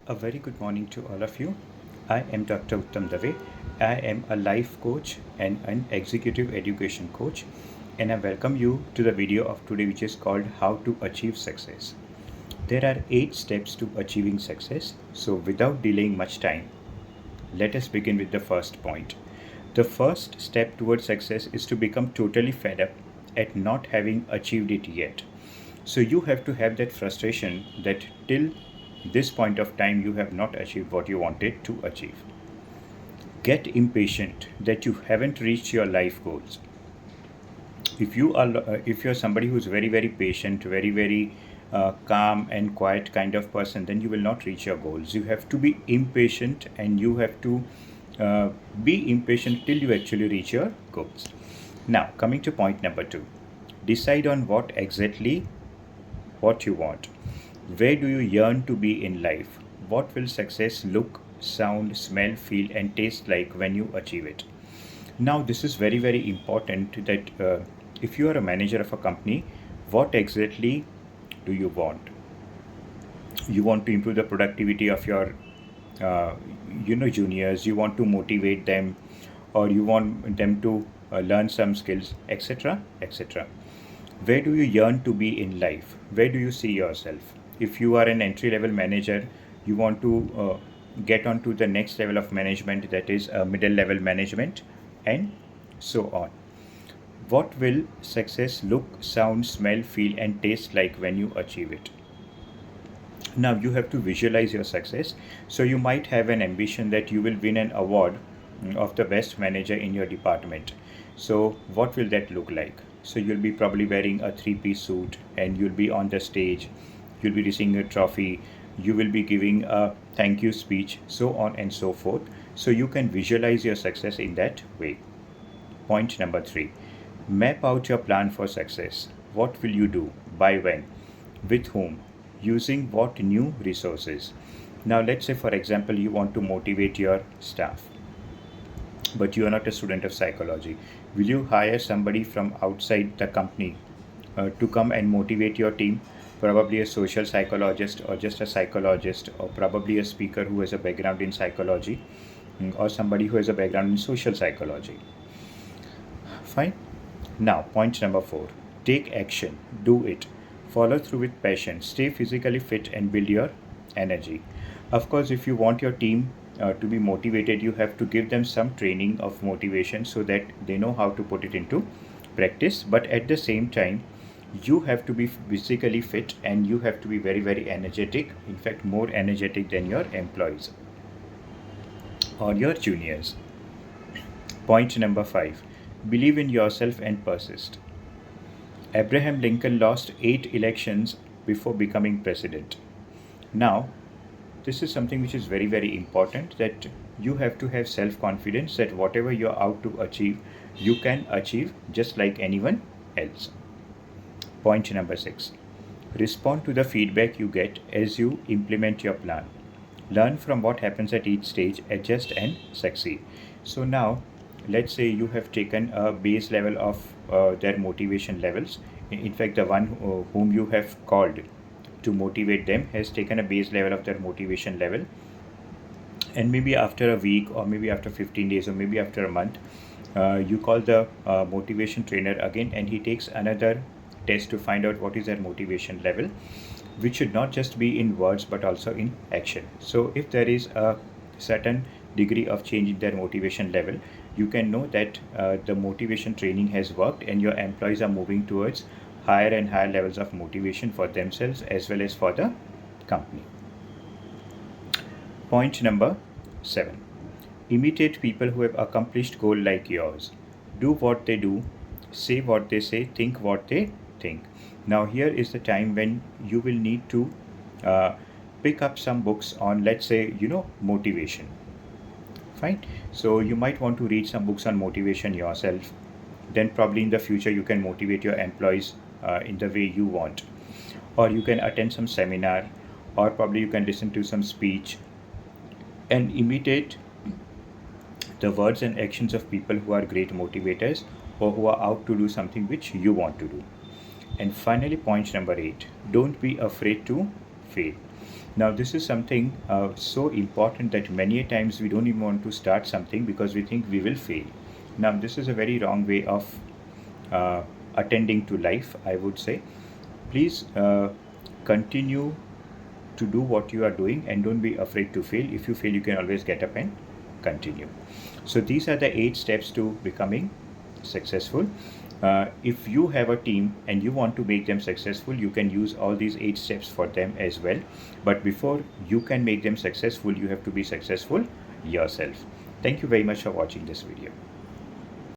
A very good morning to all of you. I am Dr. Uttam Dave. I am a life coach and an executive education coach, and I welcome you to the video of today, which is called How to Achieve Success. There are 8 steps to achieving success, so without delaying much time, let us begin with the first point. The first step towards success is to become totally fed up at not having achieved it yet. So you have to have that frustration that till this point of time you have not achieved what you wanted to achieve. Get impatient that you haven't reached your life goals. If you're somebody who's very patient, very calm and quiet kind of person, then you will not reach your goals. You have to be impatient, and you have to uh, be impatient till you actually reach your goals. Now, coming to point number 2, decide on what you want. Where do you yearn to be in life? What will success look, sound, smell, feel, and taste like when you achieve it? Now, this is very important that if you are a manager of a company, what exactly do you want? You want to improve the productivity of your uh, juniors. You want to motivate them, or you want them to learn some skills, etc. Where do you yearn to be in life? Where do you see yourself? If you are an entry level manager, you want to get on to the next level of management, that is middle level management, and so on. What will success look, sound, smell, feel, and taste like when you achieve it? Now you have to visualize your success. So you might have an ambition that you will win an award of the best manager in your department. So what will that look like? So you'll be probably wearing a three-piece suit, and you'll be on the stage. You'll be receiving a trophy. You will be giving a thank you speech, so on and so forth. So you can visualize your success in that way. Point number 3, map out your plan for success. What will you do? By when? With whom? Using what new resources? Now, let's say, for example, you want to motivate your staff, but you are not a student of psychology. Will you hire somebody from outside the company to come and motivate your team? Probably a social psychologist, or just a psychologist, or probably a speaker who has a background in psychology, or somebody who has a background in social psychology. Fine. Now, point number 4, take action, do it, follow through with passion, stay physically fit, and build your energy. Of course, if you want your team to be motivated, you have to give them some training of motivation so that they know how to put it into practice. But at the same time, you have to be physically fit, and you have to be very energetic, in fact, more energetic than your employees or your juniors. Point number 5, believe in yourself and persist. Abraham Lincoln lost 8 elections before becoming president. Now, this is something which is very important, that you have to have self confidence that whatever you're out to achieve, you can achieve just like anyone else. Point number 6, respond to the feedback you get as you implement your plan. Learn from what happens at each stage, adjust, and succeed. So now, let's say you have taken a base level of their motivation levels. In fact, the one whom you have called to motivate them has taken a base level of their motivation level, and maybe after a week, or maybe after 15 days, or maybe after a month, you call the motivation trainer again, and he takes another test to find out what is their motivation level, which should not just be in words but also in action. So if there is a certain degree of change in their motivation level, you can know that the motivation training has worked, and your employees are moving towards higher and higher levels of motivation for themselves as well as for the company. Point number 7, imitate people who have accomplished goal like yours. Do what they do, say what they say, think what they think. Now, here is the time when you will need to uh, pick up some books on, let's say, motivation. Fine. So you might want to read some books on motivation yourself. Then probably in the future you can motivate your employees in the way you want, or you can attend some seminar, or probably you can listen to some speech and imitate the words and actions of people who are great motivators, or who are out to do something which you want to do. And finally, point number 8, don't be afraid to fail. Now, this is something so important that many a times we don't even want to start something because we think we will fail. Now, this is a very wrong way of uh, attending to life, I would say. Please continue to do what you are doing and don't be afraid to fail. If you fail, you can always get up and continue. So, these are the 8 steps to becoming successful. If you have a team and you want to make them successful, you can use all these 8 steps for them as well. But before you can make them successful, you have to be successful yourself. Thank you very much for watching this video.